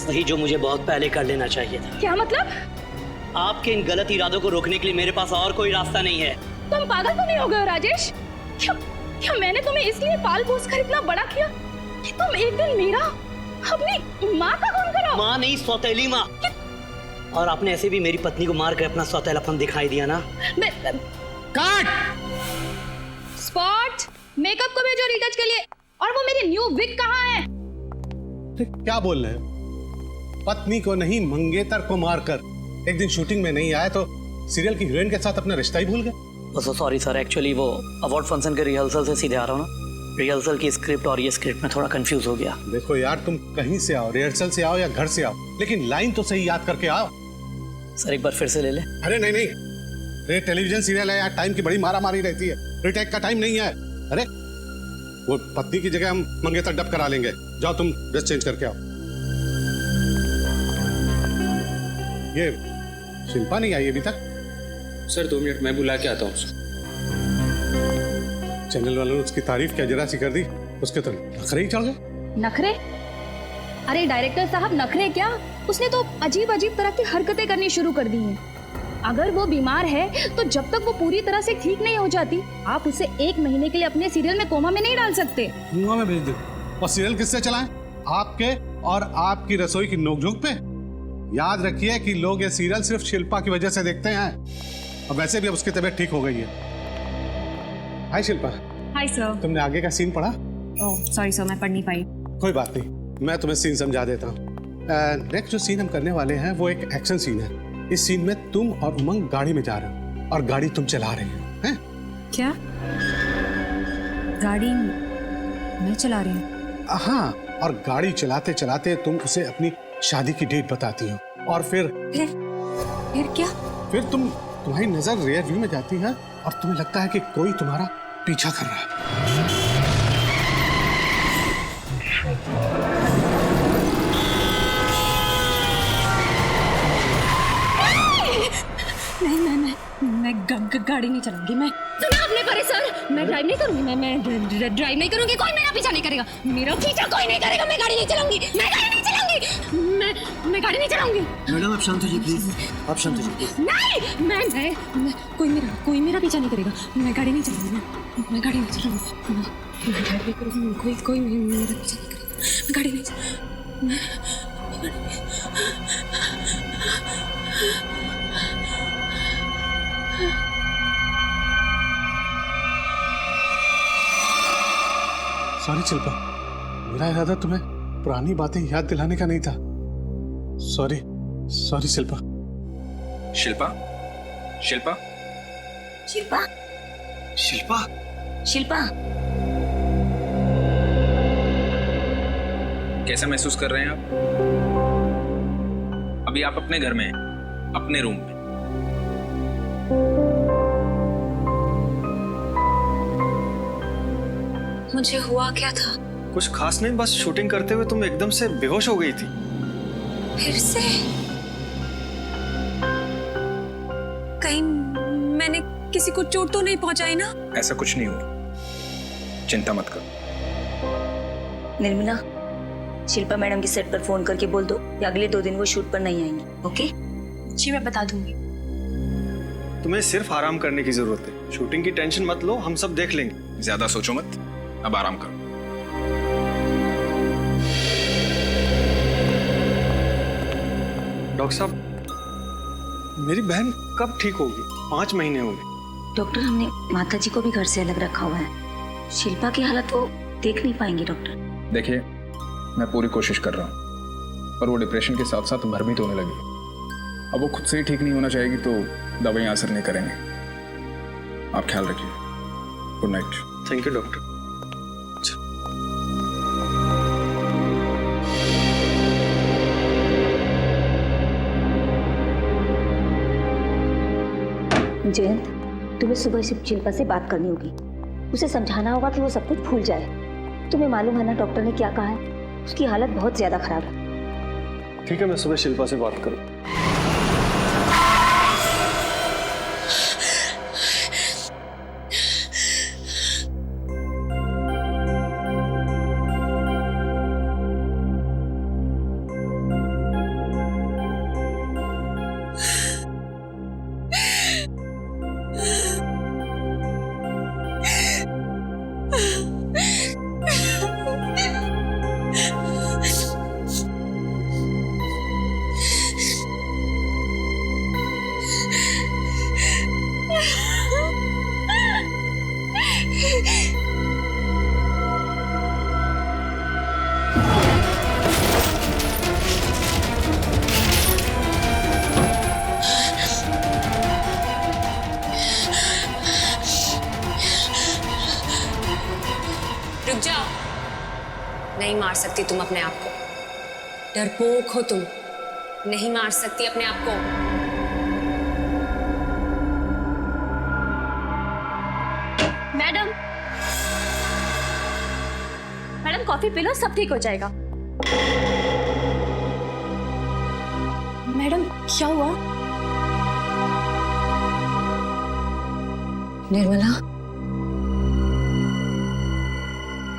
वही जो मुझे बहुत पहले कर लेना चाहिए था। क्या मतलब? आपके इन गलत इरादों को रोकने के लिए मेरे पास और कोई रास्ता नहीं है। तुम पागल तो नहीं हो गए हो राजेश? क्या मैंने तुम्हें इसलिए पाल पोस कर इतना बड़ा किया कि तुम एक दिन मेरा अपनी माँ का खून करो? माँ नहीं, सौतेली माँ। और आपने ऐसे भी मेरी पत्नी को मार कर अपना सौतेलापन दिखाई दिया ना। काट! स्पॉट, मेकअप को भेजो रीटच के लिए। और वो मेरी न्यू विग कहाँ है? क्या बोल रहे हैं? पत्नी को नहीं, मंगेतर को मारकर एक दिन शूटिंग में नहीं आया तो सीरियल की हीरोइन के साथ अपना रिश्ता ही भूल गए। सॉरी सर, एक्चुअली वो अवार्ड फंक्शन के रिहर्सल से सीधे आ रहा हूँ ना। रिहर्सल की स्क्रिप्ट और ये स्क्रिप्ट में थोड़ा कंफ्यूज हो गया। देखो यार, तुम कहीं से आओ, रिहर्सल से आओ या घर से आओ, लेकिन लाइन तो सही याद करके आओ। सर एक बार फिर से ले ले। अरे नहीं नहीं, ये टेलीविजन सीरियल है यार, टाइम की बड़ी मारा मारी रहती है, रिटेक का टाइम नहीं है। अरे वो पत्नी की जगह हम मंगेतर डब करा लेंगे। जाओ तुम ड्रेस चेंज करके आओ। ये शिल्पा नहीं आई अभी तक? सर 2 मिनट, मैं बुला के आता हूँ। चैनल वालों ने उसकी तारीफ क्या जरा सी कर दी, उसके तो नखरे ही चढ़ गए। नखरे? अरे डायरेक्टर साहब, नखरे क्या? उसने तो अजीब अजीब तरह की हरकतें करनी शुरू कर दी हैं। अगर वो बीमार है तो जब तक वो पूरी तरह से ठीक नहीं हो जाती, आप उसे 1 महीने के लिए अपने सीरियल में कोमा में नहीं डाल सकते। कोमा में भेज दो। और सीरियल किससे चलाएं? आपके और आपकी रसोई की नोकझोंक पे? याद रखिए कि लोग ये सीरियल सिर्फ शिल्पा की वजह से देखते हैं। और वैसे भी अब उसकी तबीयत ठीक हो गई है। हाय शिल्पा। Hi sir. तुमने आगे का सीन पढ़ा? ओह सॉरी सर, मैं पढ़ नहीं पाई। कोई बात नहीं, मैं तुम्हें सीन समझा देता हूँ। नेक्स्ट जो सीन हम करने वाले हैं वो एक एक्शन सीन है। इस सीन में तुम और उमंग गाड़ी में जा रहे हो और गाड़ी तुम चला रहे हो, हैं? क्या? गाड़ी मैं चला रही हूँ? हाँ, और गाड़ी चलाते चलाते तुम उसे अपनी शादी की डेट बताती हो और फिर क्या? फिर तुम्हारी नजर रियर व्यू में जाती है और तुम्हें लगता है कि कोई तुम्हारा पीछा कर रहा है। मैं गाड़ी नहीं चलाऊंगी। मैं सुना आपने परेशान? मैं ड्राइव नहीं करूंगी। मैं ड्राइव नहीं करूंगी। कोई मेरा पीछा नहीं करेगा। मेरा पीछा कोई नहीं करेगा। मैं गाड़ी नहीं चलाऊंगी। मैं गाड़ी नहीं चलाऊंगी। मैं गाड़ी नहीं चलाऊंगी। मैडम आप शांत हो जाइए प्लीज, आप शांत हो जाइए। नहीं, मैं कोई मेरा पीछा नहीं करेगा। मैं गाड़ी नहीं चलाऊंगी। मैं गाड़ी नहीं चलाऊंगी। मैं ड्राइव नहीं करूंगी। कोई मेरा पीछा नहीं करेगा। मैं गाड़ी नहीं चलाऊंगी। सॉरी शिल्पा, मेरा इरादा तुम्हें पुरानी बातें याद दिलाने का नहीं था। सॉरी शिल्पा। शिल्पा, शिल्पा, शिल्पा, शिल्पा, शिल्पा, कैसा महसूस कर रहे हैं आप? अभी आप अपने घर में हैं, अपने रूम में। मुझे हुआ क्या था? कुछ खास नहीं, बस शूटिंग करते हुए तुम एकदम से बेहोश हो गई थी। फिर से? कहीं मैंने किसी को चोट तो नहीं पहुंचाई ना? ऐसा कुछ नहीं हुआ, चिंता मत करो। निर्मला, शिल्पा मैडम की सेट पर फोन करके बोल दो कि अगले 2 दिन वो शूट पर नहीं आएंगी। ओके? जी मैं बता दूंगी। तुम्हें सिर्फ आराम करने की जरूरत है। शूटिंग की टेंशन मत लो, हम सब देख लेंगे। ज्यादा सोचो मत, अब आराम करो। डॉक्टर साहब, मेरी बहन कब ठीक होगी? 5 महीने हो गए। डॉक्टर, हमने माता जी को भी घर से अलग रखा हुआ है। शिल्पा की हालत वो देख नहीं पाएंगे डॉक्टर। देखिए, मैं पूरी कोशिश कर रहा हूँ, पर वो डिप्रेशन के साथ साथ भ्रमित होने लगी। अब वो खुद से ही ठीक नहीं होना चाहेगी तो दवाइयाँ असर नहीं करेंगे। आप ख्याल रखिए। Good night. Thank you doctor. Jayant, तुम्हें सुबह से शिल्पा से बात करनी होगी। उसे समझाना होगा कि वो सब कुछ भूल जाए। तुम्हें मालूम है ना डॉक्टर ने क्या कहा है? उसकी हालत बहुत ज्यादा खराब है। ठीक है, मैं सुबह शिल्पा से बात करूँ। रुक जाओ। नहीं मार सकती तुम अपने आप को, डरपोक हो तुम, नहीं मार सकती अपने आप को। Madam, madam coffee P low, सब ठीक हो जाएगा। मैडम क्या हुआ? निर्मला,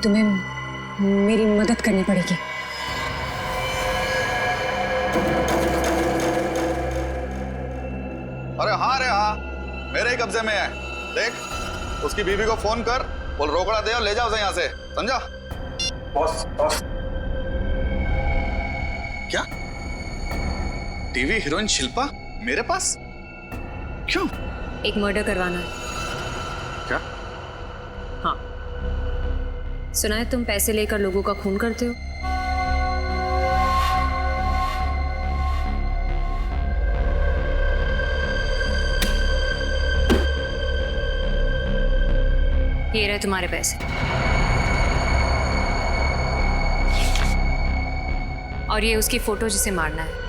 तुम्हें मेरी मदद करनी पड़ेगी। अरे हाँ मेरे ही कब्जे में है। देख, उसकी बीवी को फोन कर, बोल रोकड़ा दे और ले जाओ उसे यहाँ से, समझा? बॉस क्या? टीवी हीरोइन शिल्पा मेरे पास? क्यों? एक मर्डर करवाना है। क्या? हाँ, सुना है तुम पैसे लेकर लोगों का खून करते हो। ये रहे तुम्हारे पैसे, और ये उसकी फोटो जिसे मारना है।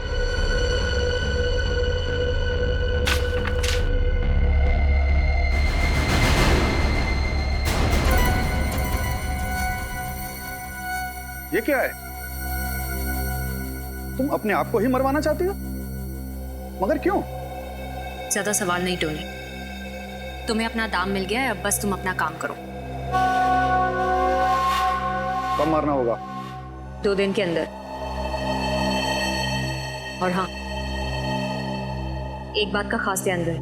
ये क्या है? तुम अपने आप को ही मरवाना चाहती हो? मगर क्यों? ज्यादा सवाल नहीं टोनी, तुम्हें अपना दाम मिल गया है, अब बस तुम अपना काम करो। कब मारना होगा? 2 दिन के अंदर। और हाँ, एक बात का खास ध्यान रहे,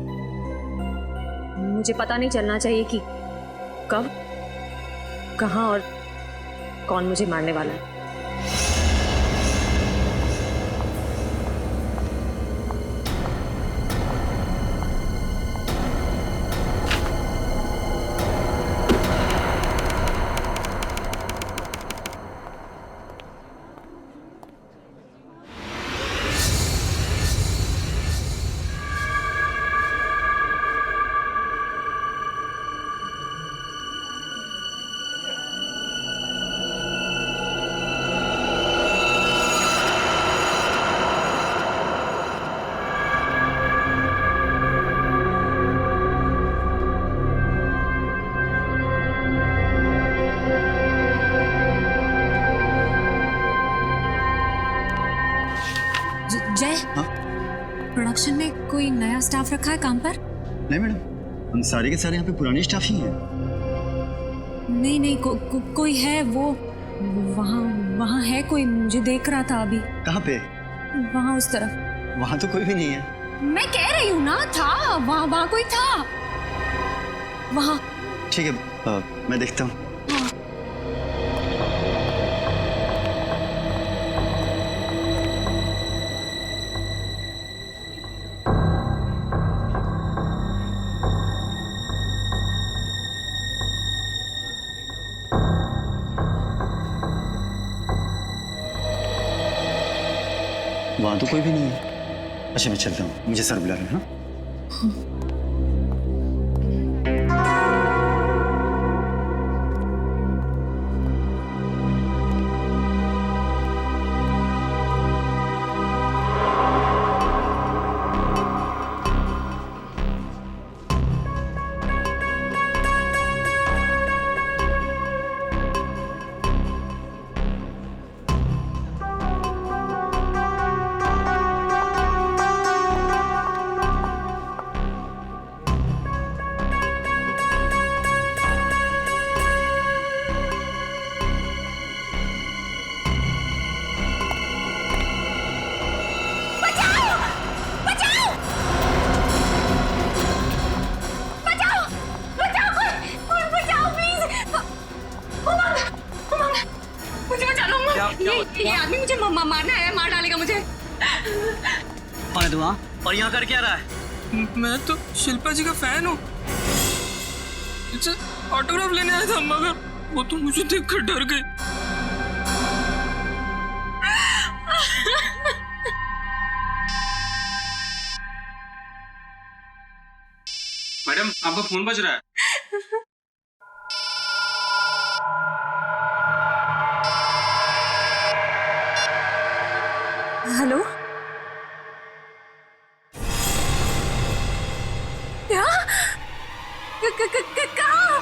मुझे पता नहीं चलना चाहिए कि कब, कहाँ और कौन मुझे मारने वाला है। जय, प्रोडक्शन में कोई नया स्टाफ रखा है काम पर? नहीं मैडम, हम सारे के सारे यहाँ पे पुराने स्टाफ ही हैं। नहीं, कोई है, वो वहाँ है कोई, मुझे देख रहा था अभी। कहाँ पे? वहाँ उस तरफ। वहाँ तो कोई भी नहीं है। मैं कह रही हूँ ना, था वहाँ कोई था वहाँ। ठीक है, मैं देखता हूँ। वहाँ तो कोई भी नहीं है। अच्छा मैं चलता हूँ, मुझे सर बुला रहे हैं। हाँ? ये आदमी मुझे मारना है, मार डालेगा मुझे। कौन है तू वहाँ? और यहाँ कर क्या रहा है? मैं तो शिल्पा जी का फैन हूँ, ऑटोग्राफ लेने आया था, मगर वो तो मुझे देखकर डर गई। मैडम, आपका फोन बज रहा है। हेलो, क्या? कहाँ?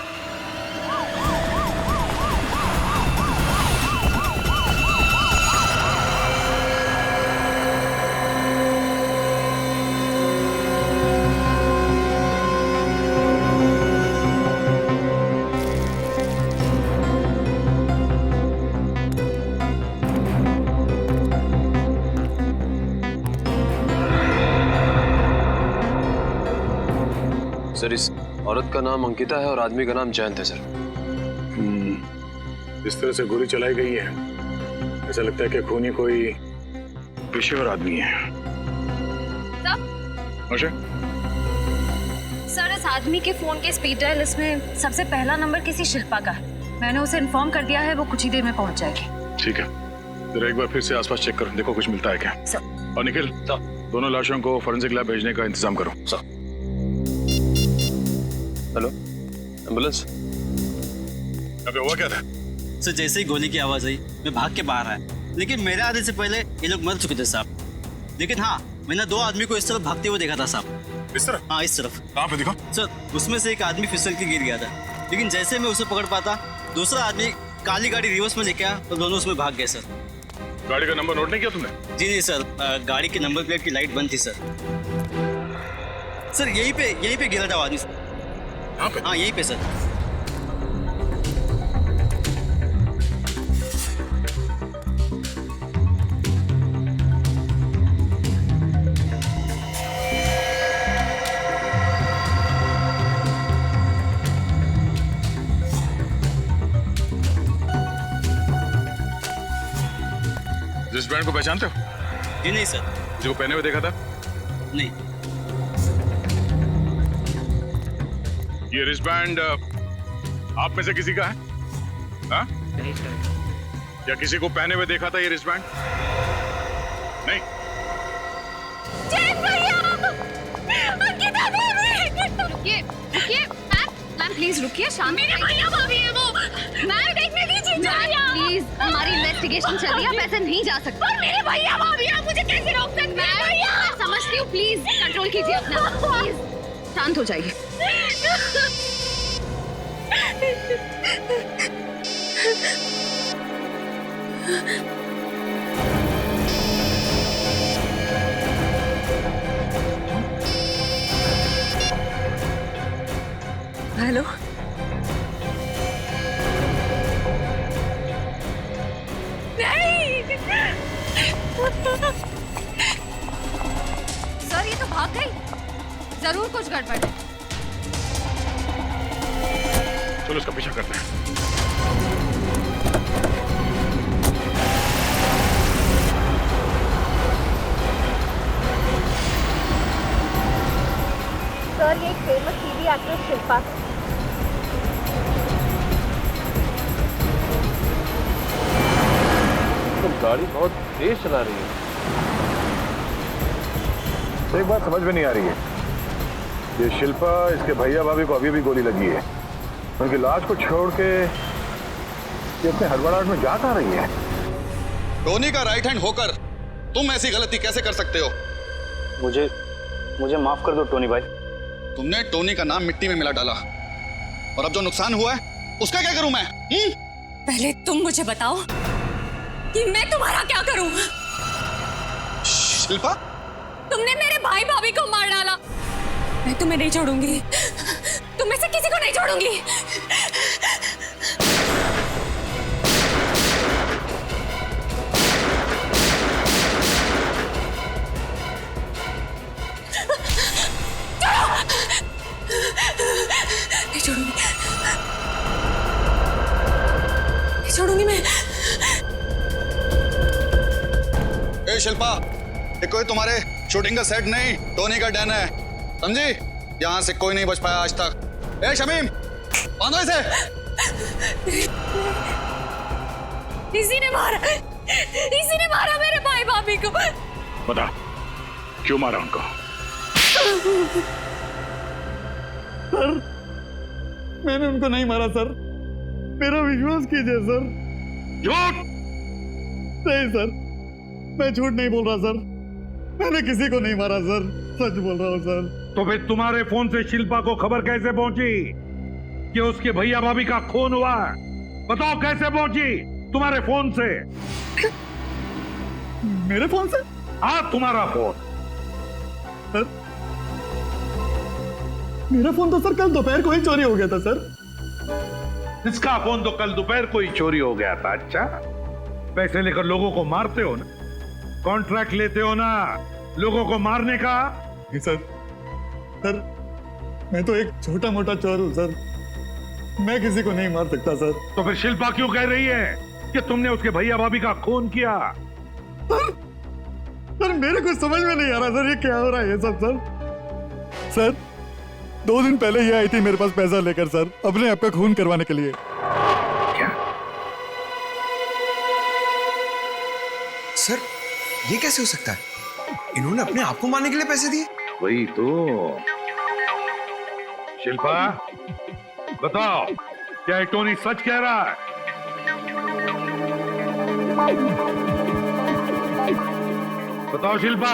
सर, इस औरत का नाम अंकिता है और आदमी का नाम जयंत है सर। इस तरह से गोली चलाई गई है, ऐसा लगता है कि खूनी कोई पेशेवर आदमी है। सर, इस आदमी के फोन के स्पीड डायल लिस्ट में सबसे पहला नंबर किसी शिल्पा का है। मैंने उसे इन्फॉर्म कर दिया है, वो कुछ ही देर में पहुंच जाएगी। ठीक है, जरा एक बार फिर से आसपास चेक करो, देखो कुछ मिलता है क्या। सर। और निखिल, दोनों लाशों को फॉरेंसिक लैब भेजने का इंतजाम करो। सर। Hello, ambulance. अबे हुआ क्या था? सर, जैसे ही गोली की आवाज आई मैं भाग के बाहर आया, लेकिन मेरे आने से पहले ये लोग मर चुके थे साहब। लेकिन हाँ, मैंने 2 आदमी को इस तरफ भागते हुए देखा था साहब। इस तरफ? हाँ, इस तरफ। कहाँ पे दिखा? सर, उसमें से एक आदमी फिसल के गिर गया था, लेकिन जैसे मैं उसे पकड़ पाता, दूसरा आदमी काली गाड़ी रिवर्स में लेके आया तो दोनों उसमें भाग गए सर। गाड़ी का नंबर नोट नहीं किया तुमने? जी नहीं सर, गाड़ी के नंबर प्लेट की लाइट बंद थी सर। सर, यहीं पे गिरा था आदमी। हाँ, यहीं पे सर। रिस्टबैंड को पहचानते हो? जी नहीं सर। जो पहने हुए देखा था? नहीं। ये रिस्टबैंड आप में से किसी का है? हाँ? नहीं सर। या किसी को पहने हुए देखा था ये रिस्टबैंड? नहीं। रुकिए मैम, प्लीज रुकिए, शांत। मेरे भैया भाभी है वो। मैम, देखने दीजिए। प्लीज, हमारी इन्वेस्टिगेशन चल रही है, आप ऐसे नहीं जा सकते। और मेरे भैया भाभी, आप मुझे कैसे रोक सकते हैं? मैं समझती हूँ, प्लीज कंट्रोल कीजिए अपना, प्लीज शांत हो जाइए। हेलो, सर, ये तो भाग गई, जरूर कुछ गड़बड़ है। चलो उसका पीछा करते हैं। सर, ये एक फेमस टीवी एक्ट्रेस शिल्पा। तो गाड़ी बहुत तेज चला रही है। तो एक बात समझ में नहीं आ रही है, ये शिल्पा, इसके भैया भाभी को अभी भी गोली लगी है, उनकी लाश को छोड़ के ये अपने हड़बड़ाहट में जा कहाँ रही है? टोनी का राइट हैंड होकर तुम ऐसी गलती कैसे कर सकते हो? मुझे माफ कर दो टोनी भाई। तुमने टोनी का नाम मिट्टी में मिला डाला, और अब जो नुकसान हुआ है उसका क्या करूं मैं? पहले तुम मुझे बताओ कि मैं तुम्हारा क्या करूं? शिल्पा, तुमने मेरे भाई भाभी को मार डाला, मैं तुम्हें नहीं छोड़ूंगी, तुम में से किसी को नहीं छोड़ूंगी। नहीं छोड़ूंगी, नहीं छोड़ूंगी मैं। शिल्पा, ये कोई तुम्हारे शूटिंग का सेट नहीं, टोनी का डैन है, समझी? यहाँ से कोई नहीं बच पाया आज तक। ए शमीम, बांधो इसे। इसी ने मारा मेरे भाई भाभी को। बता क्यों मारा उनको? सर, मैंने उनको नहीं मारा सर, मेरा विश्वास कीजिए सर। झूठ? नहीं सर, मैं झूठ नहीं बोल रहा सर, मैंने किसी को नहीं मारा सर, सच बोल रहा हूँ सर। तो फिर तुम्हारे फोन से शिल्पा को खबर कैसे पहुंची कि उसके भैया भाभी का खून हुआ? बताओ कैसे पहुंची तुम्हारे फोन से? मेरे फोन से? हाँ, तुम्हारा फोन। सर, मेरा फोन तो सर कल दोपहर को ही चोरी हो गया था सर। इसका फोन तो कल दोपहर को ही चोरी हो गया था। अच्छा, पैसे लेकर लोगों को मारते हो ना, कॉन्ट्रैक्ट लेते हो ना लोगों को मारने का? सर, मैं तो एक छोटा मोटा चोर हूं सर, मैं किसी को नहीं मार सकता सर। तो फिर शिल्पा क्यों कह रही है कि तुमने उसके भैया भाभी का खून किया? सर मेरे कुछ समझ में नहीं आ रहा सर, ये क्या हो रहा है ये सब सर। सर 2 दिन पहले ये आई थी मेरे पास पैसा लेकर सर, अपने आप का खून करवाने के लिए। क्या? सर ये कैसे हो सकता है? इन्होंने अपने आप को मारने के लिए पैसे दिए? वही तो। शिल्पा बताओ, क्या ये टोनी सच कह रहा है? बताओ शिल्पा,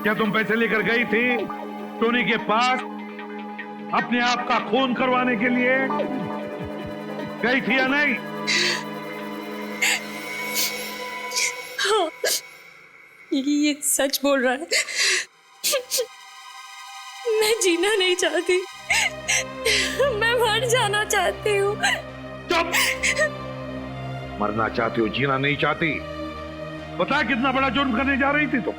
क्या तुम पैसे लेकर गई थी टोनी के पास अपने आप का खून करवाने के लिए? गई थी या नहीं? हाँ, ये सच बोल रहा है। मैं जीना नहीं चाहती, मैं मर जाना चाहती हूँ। चुप! मरना चाहती हो, जीना नहीं चाहती? पता कितना बड़ा जुर्म करने जा रही थी तुम?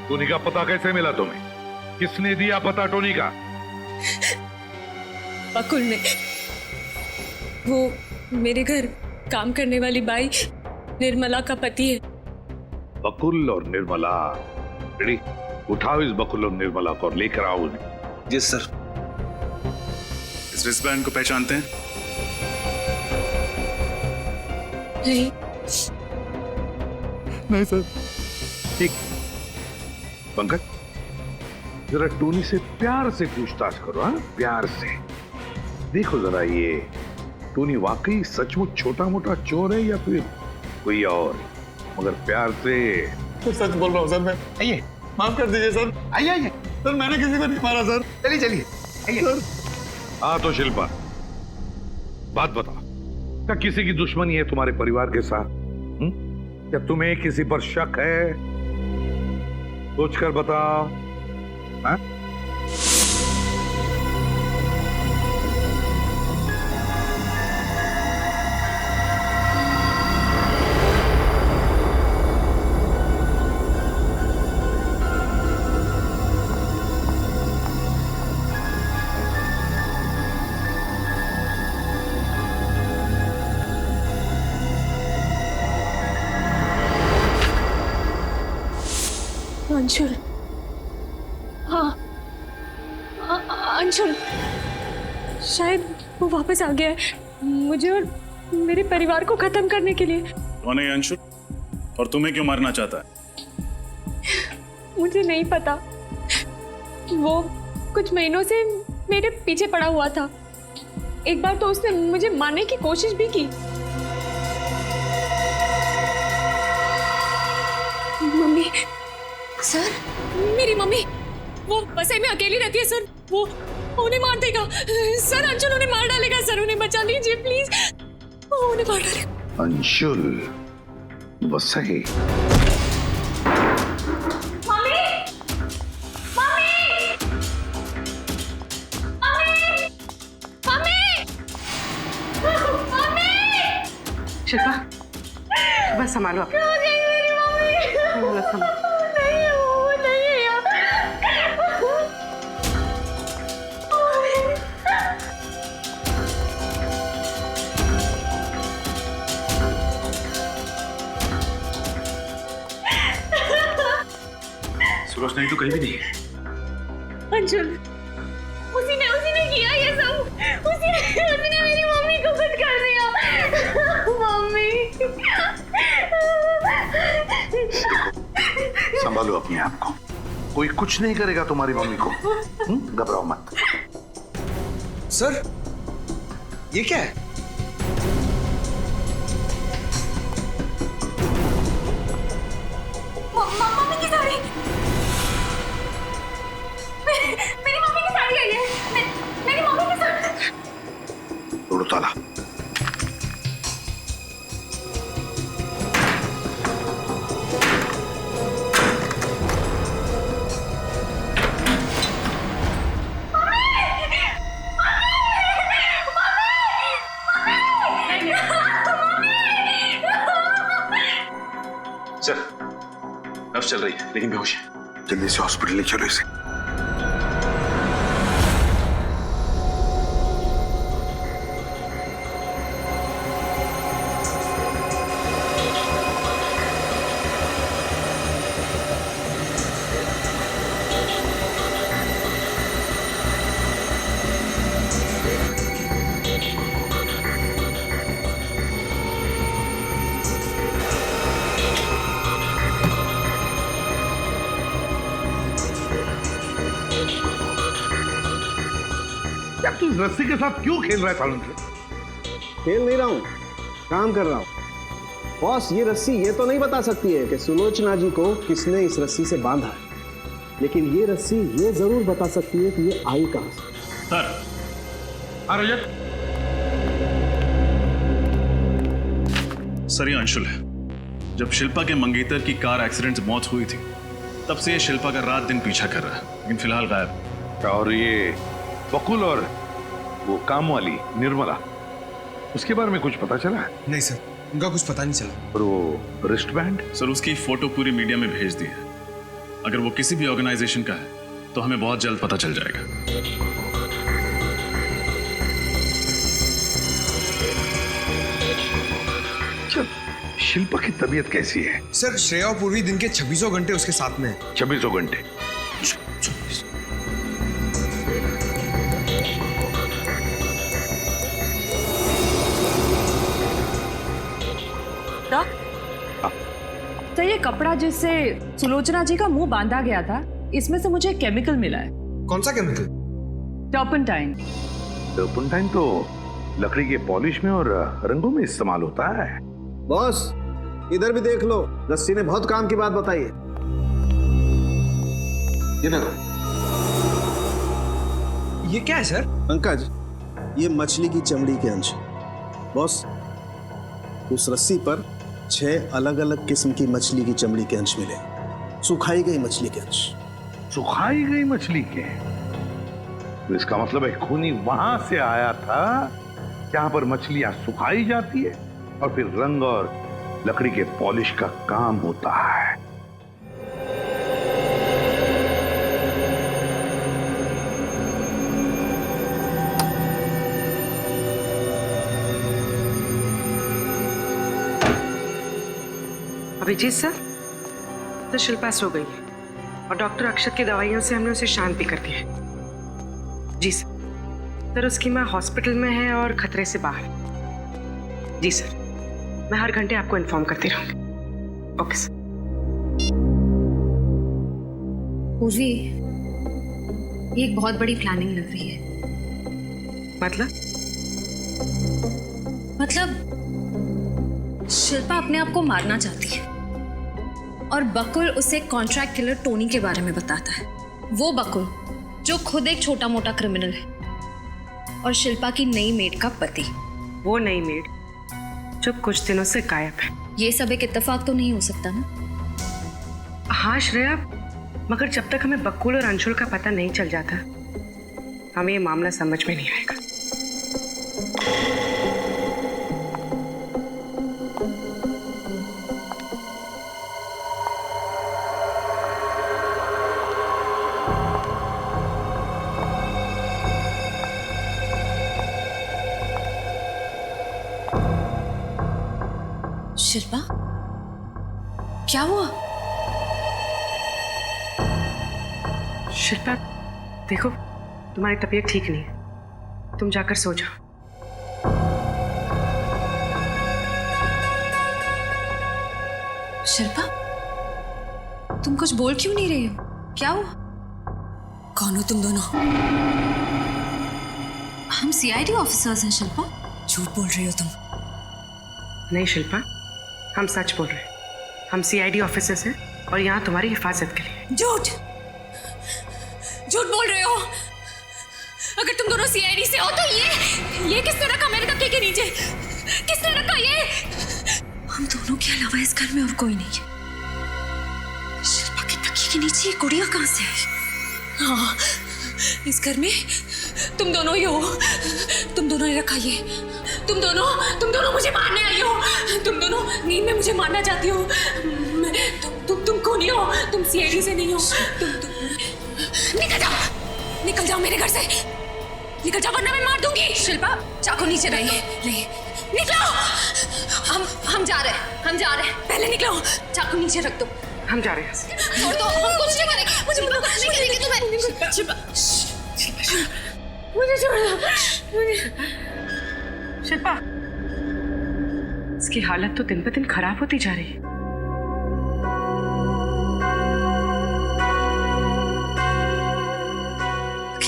टोनी का पता कैसे मिला तुम्हें? किसने दिया पता टोनी का? बकुल ने। वो मेरे घर काम करने वाली बाई निर्मला का पति है। बकुल और निर्मला? रेडी, उठाओ इस बकुल और निर्मला को और लेकर आओ उन्हें। जी सर। इस रिस्टबैंड को पहचानते हैं? नहीं सर। ठीक, पंकज जरा टोनी से प्यार से पूछताछ करो। हाँ, प्यार से देखो जरा, ये टोनी वाकई सचमुच छोटा मोटा चोर है या फिर कोई और? मगर प्यार से। तो सच बोल रहा हूँ सर मैं। आइए, माफ कर दीजिए सर। आइए आइए सर, मैंने किसी को नहीं मारा सर। चलिए चलिए आइए सर। हाँ तो शिल्पा, बात बताओ, क्या किसी की दुश्मनी है तुम्हारे परिवार के साथ? क्या तुम्हें किसी पर शक है? सोच कर बताओ। हाँ? अंशुल, हाँ अंशुल, शायद वो वापस आ गया है मुझे और मेरे परिवार को खत्म करने के लिए। कौन है अंशुल और तुम्हें क्यों मारना चाहता है? मुझे नहीं पता, वो कुछ महीनों से मेरे पीछे पड़ा हुआ था। एक बार तो उसने मुझे मारने की कोशिश भी की। मम्मी, सर, मेरी मम्मी वो बसे में अकेली रहती है सर, वो उन्हें मार देगा सर। अंशुल उन्हें मार डालेगा सर, उन्हें बचा लीजिए प्लीज, उन्हें मार डालेगा। Anshul Vasai? Mummy, mummy, mummy, mummy, mummy. Shilpa, बस संभालो आप। संभालो। नहीं तो कहीं भी नहीं। अंजुल, उसी ने किया ये सब। उसने मेरी मम्मी को कुछ कर दिया। मम्मी, संभालो अपने आप को, कोई कुछ नहीं करेगा तुम्हारी मम्मी को। घबराओ मत। सर, ये क्या है? मम्मी की साड़ी। मेरी मम्मी की साड़ी आई है। मेरी मम्मी की साड़ी। तोड़ो ताला। सर, नर्स चल रही है लेकिन बेहोश है। जल्दी से हॉस्पिटल ले चलो इसे। तू इस रस्सी के साथ क्यों खेल रहा है सालन से? खेल नहीं रहा हूं, काम कर रहा हूं। बॉस, ये रस्सी ये तो नहीं बता सकती है कि सुलोचना जी को किसने इस रस्सी से बांधा है, लेकिन ये रस्सी ये जरूर बता सकती है कि ये आई कहां से। सर, हाँ रजत। सर, ये अंशुल है। जब शिल्पा के मंगेतर की कार एक्सीडेंट से मौत हुई थी, तब से ये शिल्पा का रात दिन पीछा कर रहा है, लेकिन फिलहाल गायब। और ये बकुल और वो काम वाली निर्मला, उसके बारे में कुछ पता चला? नहीं सर, उनका कुछ पता नहीं चला। और वो रिस्ट बैंड? सर, उसकी फोटो पूरी मीडिया में भेज दी है। अगर वो किसी भी ऑर्गेनाइजेशन का है तो हमें बहुत जल्द पता चल जाएगा। शिल्पा की तबीयत कैसी है? सर, श्रेया और पूर्वी दिन के 26 घंटे उसके साथ में है। 26 घंटे? तो ये कपड़ा जिससे सुलोचना जी का मुंह बांधा गया था, इसमें से मुझे केमिकल मिला है। कौन सा केमिकल? टर्पेंटाइन। टर्पेंटाइन तो लकड़ी के पॉलिश में और रंगों में इस्तेमाल होता है। बॉस, इधर भी देख लो, रस्सी ने बहुत काम की बात बताई है। ये देखो। ये क्या है सर? पंकज, ये मछली की चमड़ी के अंश। बॉस, उस रस्सी पर 6 अलग अलग किस्म की मछली की चमड़ी के अंश मिले, सुखाई गई मछली के अंश। सुखाई गई मछली के? तो इसका मतलब है खूनी वहां से आया था जहां पर मछलियां सुखाई जाती है और फिर रंग और लकड़ी के पॉलिश का काम होता है। अभिजीत सर, तो शिल्पा सो गई है और डॉक्टर अक्षत की दवाइयों से हमने उसे शांत भी कर दिया है। जी सर, उसकी माँ हॉस्पिटल में है और खतरे से बाहर। जी सर, मैं हर घंटे आपको इन्फॉर्म करती रहूंगी। Okay sir. पूर्वी, ये एक बहुत बड़ी प्लानिंग लग रही है। मतलब शिल्पा अपने आप को मारना चाहती है और बकुल उसे कॉन्ट्रैक्ट किलर टोनी के बारे में बताता है। वो बकुल जो खुद एक छोटा मोटा क्रिमिनल है और शिल्पा की नई मेड का पति। वो नई मेड जो कुछ दिनों से गायब है। ये सब एक इत्तेफाक तो नहीं हो सकता ना? हाँ श्रेया, मगर जब तक हमें बकुल और अंशुल का पता नहीं चल जाता, हमें ये मामला समझ में नहीं आएगा। शिल्पा, क्या हुआ? शिल्पा देखो, तुम्हारी तबीयत ठीक नहीं है, तुम जाकर सो जाओ। शिल्पा, तुम कुछ बोल क्यों नहीं रही हो? क्या हुआ? कौन हो तुम दोनों? हम सीआईडी ऑफिसर्स हैं शिल्पा। झूठ बोल रही हो तुम। नहीं शिल्पा, हम सच बोल रहे हैं। हम सीआईडी ऑफिसर्स हैं और यहाँ तुम्हारी हिफाजत के लिए। झूठ झूठ बोल रहे हो। अगर तुम दोनों सीआईडी से हो तो ये किसने रखा मेरे तकिए के नीचे? किसने रखा ये? हम दोनों के अलावा इस घर में और कोई नहीं है। शिल्पा के तकिए के नीचे ये गुड़िया कहाँ से आई? हाँ, इस घर में तुम दोनों ही हो। तुम दोनों ने रखा ये। तुम दोनों मुझे मारने आई हो। तुम दोनों नींद में मुझे मारना चाहती हो। तुम खूनी हो। तुम सीआईडी से नहीं हो। तुम निकल जाओ मेरे घर से। निकल जाओ वरना मैं मार दूंगी। शिल्पा, चाकू नीचे ले। निकलो। हम जा रहे हैं। पहले निकलो। चाकू नीचे रख दो। हम जा रहे हैं। छोड़ दो, हम कुछ नहीं करेंगे। मुझे कुछ नहीं करेंगे तुम्हें। शिल्पा, मुझे छोड़ दो। शिल्पा, इसकी हालत तो दिन ब दिन खराब होती जा रही है।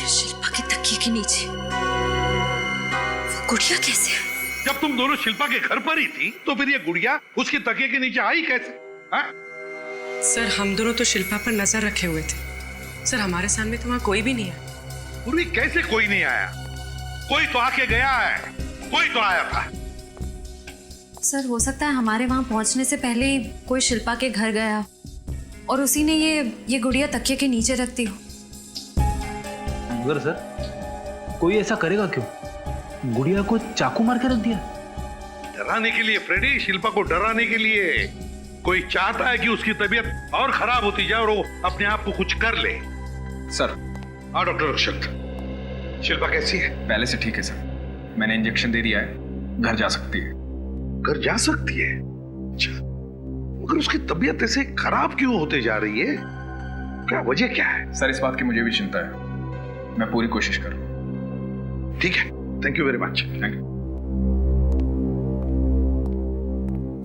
शिल्पा के तकिए के नीचे वो गुड़िया कैसे? जब तुम दोनों शिल्पा के घर पर ही थी तो फिर ये गुड़िया उसके तकिए के नीचे आई कैसे? हा? सर, हम दोनों तो शिल्पा पर नजर रखे हुए थे। सर, हमारे सामने तो वहां कोई भी नहीं है। पूर्वी, कैसे कोई नहीं आया? कोई तो आके गया है। कोई तो आया था। सर, हो सकता है हमारे वहां पहुंचने से पहले ही कोई शिल्पा के घर गया और उसी ने ये गुड़िया तकिए के नीचे रख दी हो। मगर सर, कोई ऐसा करेगा क्यों? गुड़िया को चाकू मार के रख दिया। डराने के लिए फ्रेडी, शिल्पा को डराने के लिए। कोई चाहता है कि उसकी तबीयत और खराब होती जाए और वो अपने आप को कुछ कर ले। सर। हाँ डॉक्टर अक्षत, शिल्पा कैसी है? पहले से ठीक है सर। मैंने इंजेक्शन दे दिया है, घर जा सकती है। घर जा सकती है? अच्छा, मगर उसकी तबीयत ऐसे खराब क्यों होते जा रही है? क्या वजह क्या है? सर, इस बात की मुझे भी चिंता है। मैं पूरी कोशिश कर रहा हूं। ठीक है, thank you very much. Thank you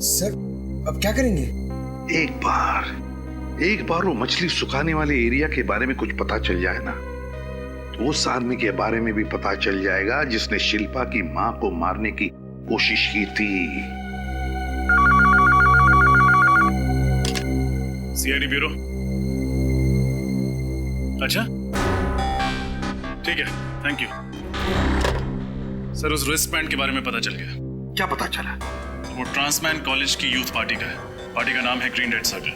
sir. अब क्या करेंगे? एक बार वो मछली सुखाने वाले एरिया के बारे में कुछ पता चल जाए ना, तो उस आदमी के बारे में भी पता चल जाएगा जिसने शिल्पा की मां को मारने की कोशिश की थी। CID bureau. अच्छा, ठीक है, थैंक यू। सर, उस रिस्ट बैंड के बारे में पता चल गया। क्या पता चला? वो ट्रांसमैन कॉलेज की यूथ पार्टी का है। पार्टी का नाम है green red circle.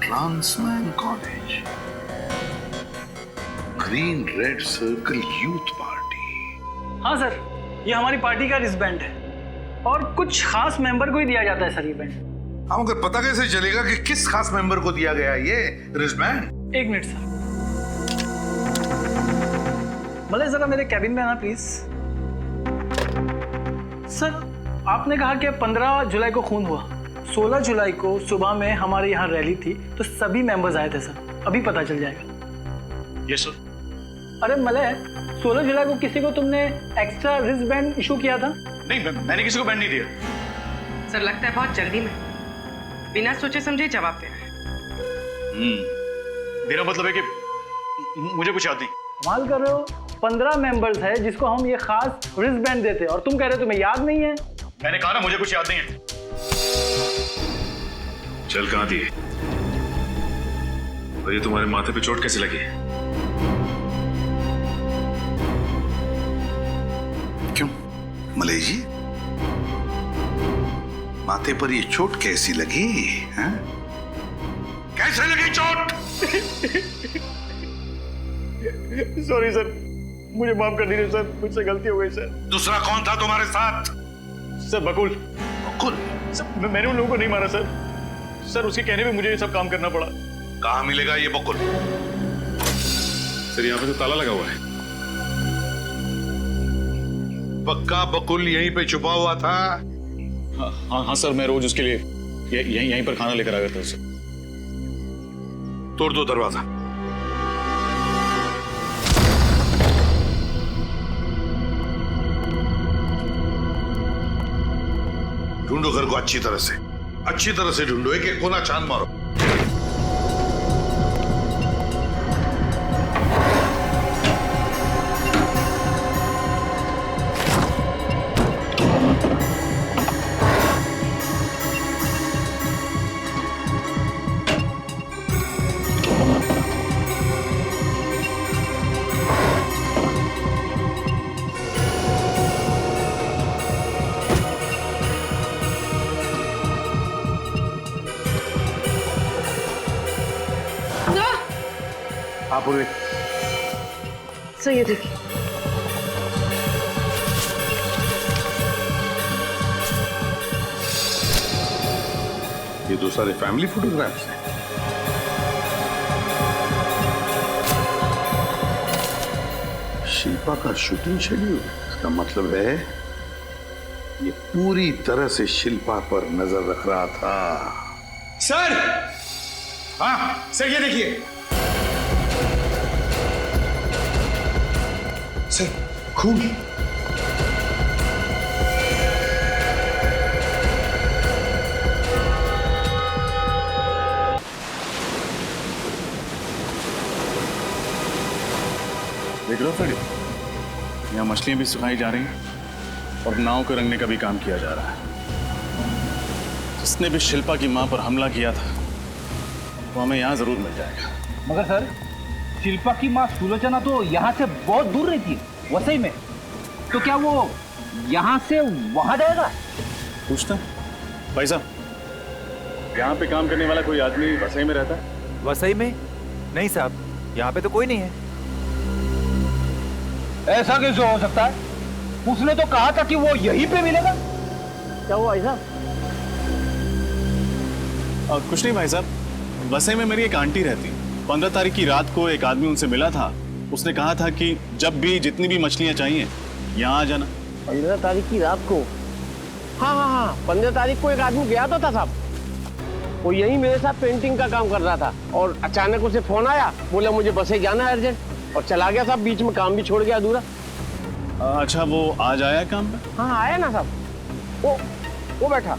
Transman college, green red circle youth party. हाँ सर, ये हमारी पार्टी का रिस्ट बैंड है और कुछ खास मेंबर को ही दिया जाता है सर ये बैंड। हाँ, मगर पता कैसे चलेगा कि किस खास मेंबर को दिया गया ये रिस्ट बैंड? एक मिनट सर। मलय, जरा मेरे कैबिन में आना प्लीज। सर, आपने कहा कि 15 जुलाई को खून हुआ। 16 जुलाई को सुबह में हमारे यहाँ रैली थी तो सभी मेंबर्स आए थे सर। अभी पता चल जाएगा। Yes sir. अरे मलय, 16 जुलाई को किसी को तुमने एक्स्ट्रा रिस्ट बैंड इशू किया था? नहीं, मैंने किसी को बैंड नहीं दिया। सर, लगता है बहुत जल्दी में बिना सोचे समझे जवाब दे रहे हैं। मेरा मतलब है कि मुझे कुछ याद नहीं। कमाल कर रहे हो, 15 मेंबर्स है जिसको हम ये खास रिस्ट बैंड देते और तुम कह रहे हो तुम्हें याद नहीं है। मैंने कहा ना मुझे कुछ याद नहीं है। चल, कहां थी और ये तुम्हारे माथे पे चोट कैसे लगी? क्यों मलय जी, माथे पर ये चोट कैसी लगी? हाँ? कैसे लगी चोट? सॉरी सर, मुझे माफ कर दीजिए सर, मुझसे गलती हो गई सर। दूसरा कौन था तुम्हारे साथ? सर, बकुल। बकुल? सर, मैंने उन लोगों को नहीं मारा सर। सर, उसके कहने पे मुझे ये सब काम करना पड़ा। कहाँ मिलेगा ये बकुल? सर, यहाँ पे तो ताला लगा हुआ है। पक्का बकुल यहीं पे छुपा हुआ था? हाँ सर, मैं रोज उसके लिए यहीं पर खाना लेकर आ करता हूँ सर। तोड़ दो दरवाजा। ढूंढो घर को अच्छी तरह से ढूंढो, एक एक कोना छान मारो। आप उन्हें सर ये देखिए, ये तो सारे फैमिली फोटोग्राफ्स हैं। शिल्पा का शूटिंग शेड्यूल, इसका मतलब है ये पूरी तरह से शिल्पा पर नजर रख रहा था। सर, हाँ सर ये देखिए सर, खून। देख लो सर, यहाँ मछलियां भी सुखाई जा रही हैं और नाव को रंगने का भी काम किया जा रहा है। जिसने भी शिल्पा की मां पर हमला किया था वो हमें यहाँ जरूर मिल जाएगा। मगर सर, शिल्पा की माँ सुलोचना तो यहाँ से बहुत दूर रहती है, वसई में। तो क्या वो यहाँ से वहां जाएगा? पूछता भाई साहब, यहाँ पे काम करने वाला कोई आदमी वसई में रहता है? वसई में? नहीं साहब, यहाँ पे तो कोई नहीं है। ऐसा कैसे हो सकता है? उसने तो कहा था कि वो यहीं पे मिलेगा। क्या हुआ ऐसा? और कुछ नहीं भाई साहब, वसई में मेरी एक आंटी रहती है। 15 तारीख की रात को एक आदमी उनसे मिला था। उसने कहा था कि जब भी जितनी भी मछलियां चाहिए यहाँ आ जाना। 15 तारीख की रात को? हाँ, 15 तारीख को एक आदमी गया तो था साहब, वो यही मेरे साथ पेंटिंग का काम कर रहा था और अचानक उसे फोन आया, बोला मुझे बसे जाना है अर्जेंट, और चला गया साहब। बीच में काम भी छोड़ गया अधूरा। अच्छा, वो आज आया काम पे? हाँ आया ना साहब, वो बैठा।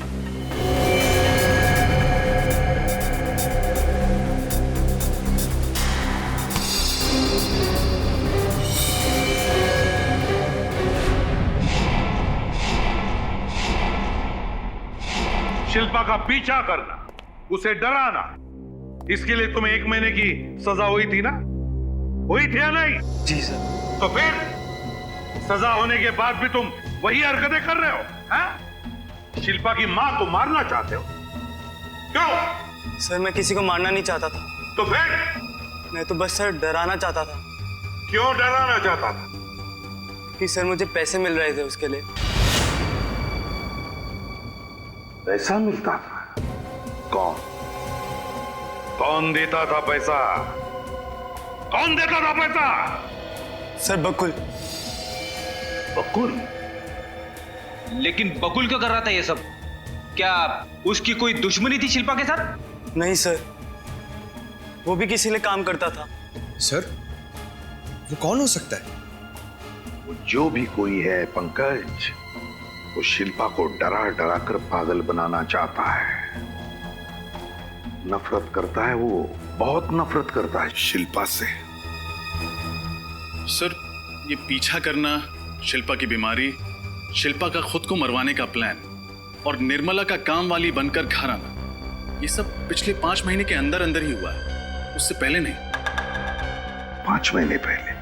शिल्पा का पीछा करना, उसे डराना, इसके लिए तुम्हें 1 महीने की सजा हुई थी ना? हुई थी या नहीं? जी सर। तो फिर सजा होने के बाद भी तुम वही हरकतें कर रहे हो, हैं? शिल्पा की मां को मारना चाहते हो, क्यों? सर मैं किसी को मारना नहीं चाहता था। तो फिर? मैं तो बस सर डराना चाहता था। क्यों डराना चाहता था? कि सर मुझे पैसे मिल रहे थे उसके लिए। पैसा मिलता था? कौन देता था पैसा? कौन देता था पैसा? सर बकुल। बकुल? लेकिन बकुल क्यों कर रहा था ये सब? क्या उसकी कोई दुश्मनी थी शिल्पा के साथ? नहीं सर, वो भी किसी लिए काम करता था। सर, वो कौन हो सकता है? वो जो भी कोई है पंकज, वो शिल्पा को डरा डरा कर पागल बनाना चाहता है। नफरत करता है, वो बहुत नफरत करता है शिल्पा से। सर, ये पीछा करना, शिल्पा की बीमारी, शिल्पा का खुद को मरवाने का प्लान और निर्मला का काम वाली बनकर घर आना, ये सब पिछले 5 महीने के अंदर अंदर ही हुआ है, उससे पहले नहीं। 5 महीने पहले?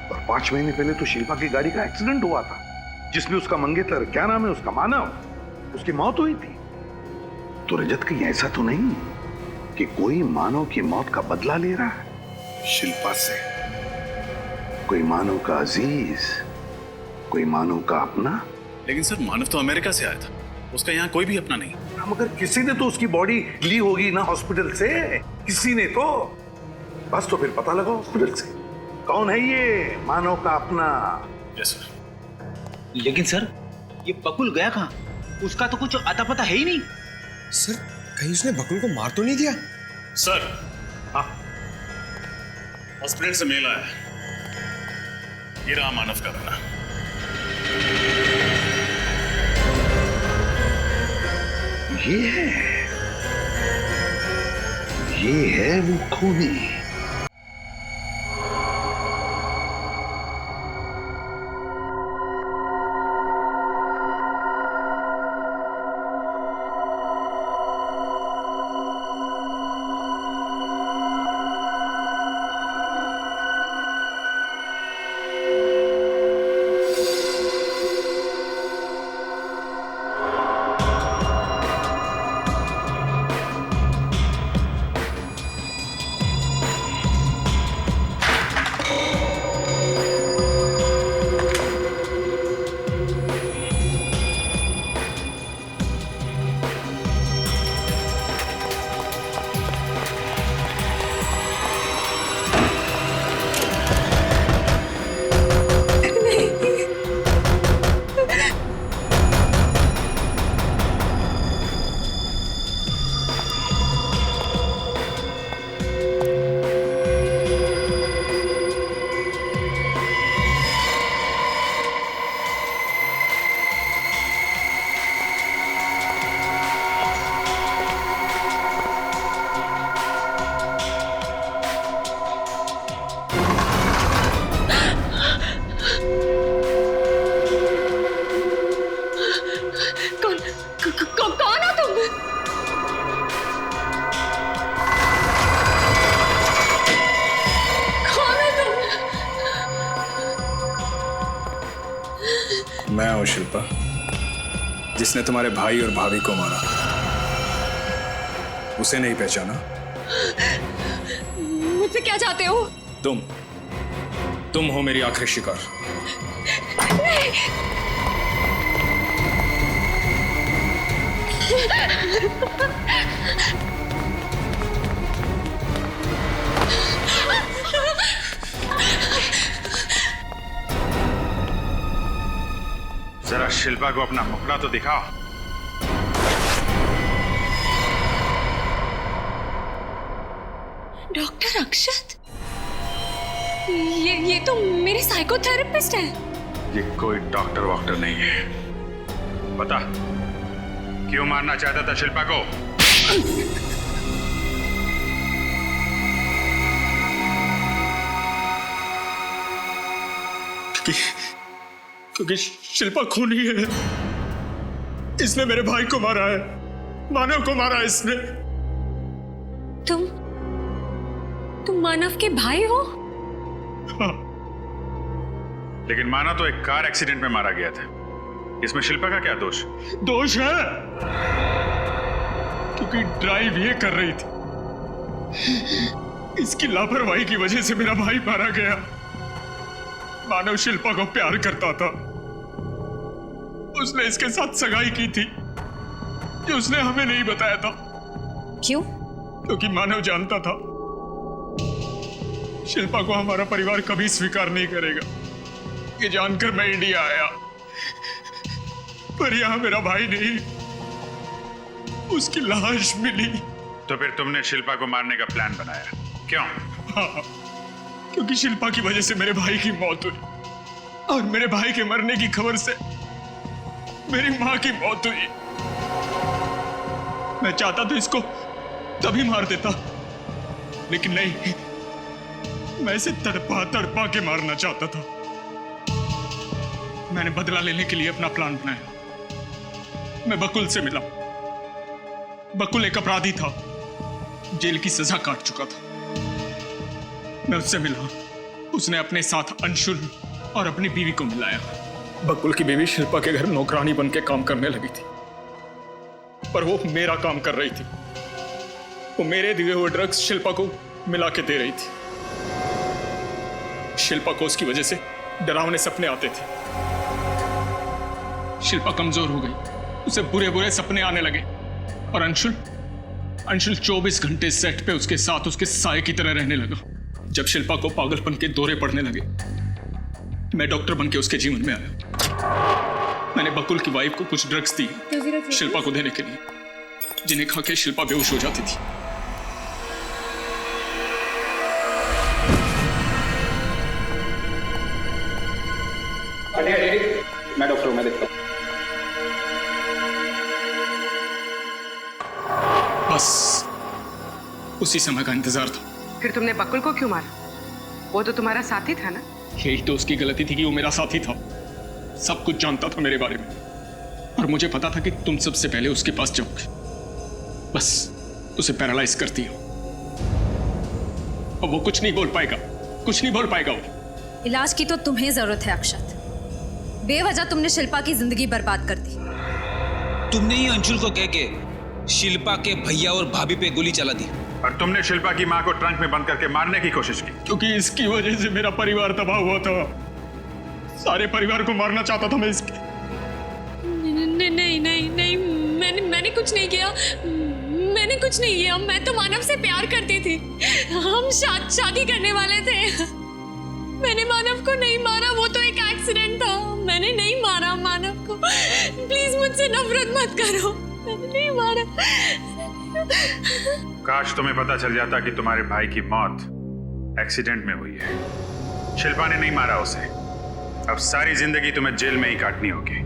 और 5 महीने पहले तो शिल्पा की गाड़ी का एक्सीडेंट हुआ था, जिसमें उसका मंगेतर, क्या नाम है उसका, मानव, उसकी मौत हुई थी। तो रजत कहीं ऐसा तो नहीं कि कोई मानव की मौत का बदला ले रहा है शिल्पा से? कोई मानव का अजीज, कोई मानव का अपना? लेकिन सर, मानव तो अमेरिका से आया था, उसका यहाँ कोई भी अपना नहीं। मगर किसी ने तो उसकी बॉडी ली होगी ना हॉस्पिटल से, किसी ने तो। बस तो फिर पता लगा हॉस्पिटल से कौन है ये मानव का अपना। Yes sir. लेकिन सर, ये बकुल गया कहाँ? उसका तो कुछ अता पता है ही नहीं। सर, कहीं उसने बकुल को मार तो नहीं दिया? सर, हाँ, हॉस्पिटल से मेल आया, ये रहा मानव का बना। ये है वो खूनी। कौन हो तुम? कौन हो तुम? मैं हूं शिल्पा, जिसने तुम्हारे भाई और भाभी को मारा। उसे नहीं पहचाना? मुझसे क्या चाहते हो? तुम हो मेरी आखिरी शिकार। नहीं। जरा शिल्पा को अपना मुखड़ा तो दिखाओ। डॉक्टर अक्षत, ये तो मेरे साइकोथेरेपिस्ट है। ये कोई डॉक्टर वॉक्टर नहीं है। बता, क्यों मारना चाहता था शिल्पा को? क्योंकि शिल्पा खूनी है। इसने मेरे भाई को मारा है, मानव को मारा है इसने। तुम मानव के भाई हो? हाँ। लेकिन माना तो एक कार एक्सीडेंट में मारा गया था। इसमें शिल्पा का क्या दोष? दोष है क्योंकि ड्राइव ये कर रही थी। इसकी लापरवाही की वजह से मेरा भाई मारा गया। मानव शिल्पा को प्यार करता था। उसने इसके साथ सगाई की थी, जो उसने हमें नहीं बताया था। क्यों? क्योंकि मानव जानता था शिल्पा को हमारा परिवार कभी स्वीकार नहीं करेगा। ये जानकर मैं इंडिया आया, पर यहां मेरा भाई नहीं, उसकी लाश मिली। तो फिर तुमने शिल्पा को मारने का प्लान बनाया, क्यों? हाँ, क्योंकि शिल्पा की वजह से मेरे भाई की मौत हुई, और मेरे भाई के मरने की खबर से मेरी मां की मौत हुई। मैं चाहता तो इसको तभी मार देता, लेकिन नहीं, मैं इसे तड़पा तड़पा के मारना चाहता था। मैंने बदला लेने के लिए अपना प्लान बनाया। मैं बकुल से मिला। बकुल एक अपराधी था, जेल की सजा काट चुका था। मैं उससे मिला। उसने अपने साथ अंशुल और अपनी बीवी को मिलाया। बकुल की बीवी शिल्पा के घर नौकरानी बन के काम करने लगी थी, पर वो मेरा काम कर रही थी। वो मेरे दिए हुए ड्रग्स शिल्पा को मिला के दे रही थी। शिल्पा को उसकी वजह से डरावने सपने आते थे। शिल्पा कमजोर हो गई, उसे बुरे बुरे सपने आने लगे। और अंशुल 24 घंटे सेट पे उसके साथ उसके साए की तरह रहने लगा। जब शिल्पा को पागलपन के दौरे पड़ने लगे, मैं डॉक्टर बन के उसके जीवन में आया। मैंने बकुल की वाइफ को कुछ ड्रग्स दी शिल्पा को देने के लिए, जिन्हें खा के शिल्पा बेहोश हो जाती थी। मैं डॉक्टर हूं, मैं देखता हूं। बस उसी समय का इंतजार था। फिर तुमने बकुल को क्यों मारा? वो तो तुम्हारा साथी था ना। यही तो उसकी गलती थी कि वो मेरा साथी था, सब कुछ जानता था मेरे बारे में, और मुझे पता था कि तुम सबसे पहले उसके पास जाओगे, बस उसे पैरालाइज करती हो। अब वो कुछ नहीं बोल पाएगा, कुछ नहीं बोल पाएगा वो। इलाज की तो तुम्हें जरूरत है अक्षत। बेवजह तुमने शिल्पा की जिंदगी बर्बाद कर दी। तुमने ही अंशुल को कह के शिल्पा के भैया और भाभी पे गोली चला दी, और तुमने शिल्पा की मां को ट्रंक में बंद करके मारने की कोशिश की, क्योंकि इसकी वजह से मेरा परिवार तबाह हुआ था। सारे परिवार को मारना चाहता था मैं इसके। नहीं नहीं नहीं, मैंने कुछ नहीं किया, मैंने कुछ नहीं किया। मैं तो मानव से प्यार करती थी, हम शादी करने वाले थे। मैंने मानव को नहीं मारा, वो तो एक एक्सीडेंट था। मैंने नहीं मारा मानव को, प्लीज मुझसे नफरत मत करो, मैंने नहीं मारा। काश तुम्हें पता चल जाता कि तुम्हारे भाई की मौत एक्सीडेंट में हुई है। शिल्पा ने नहीं मारा उसे। अब सारी जिंदगी तुम्हें जेल में ही काटनी होगी।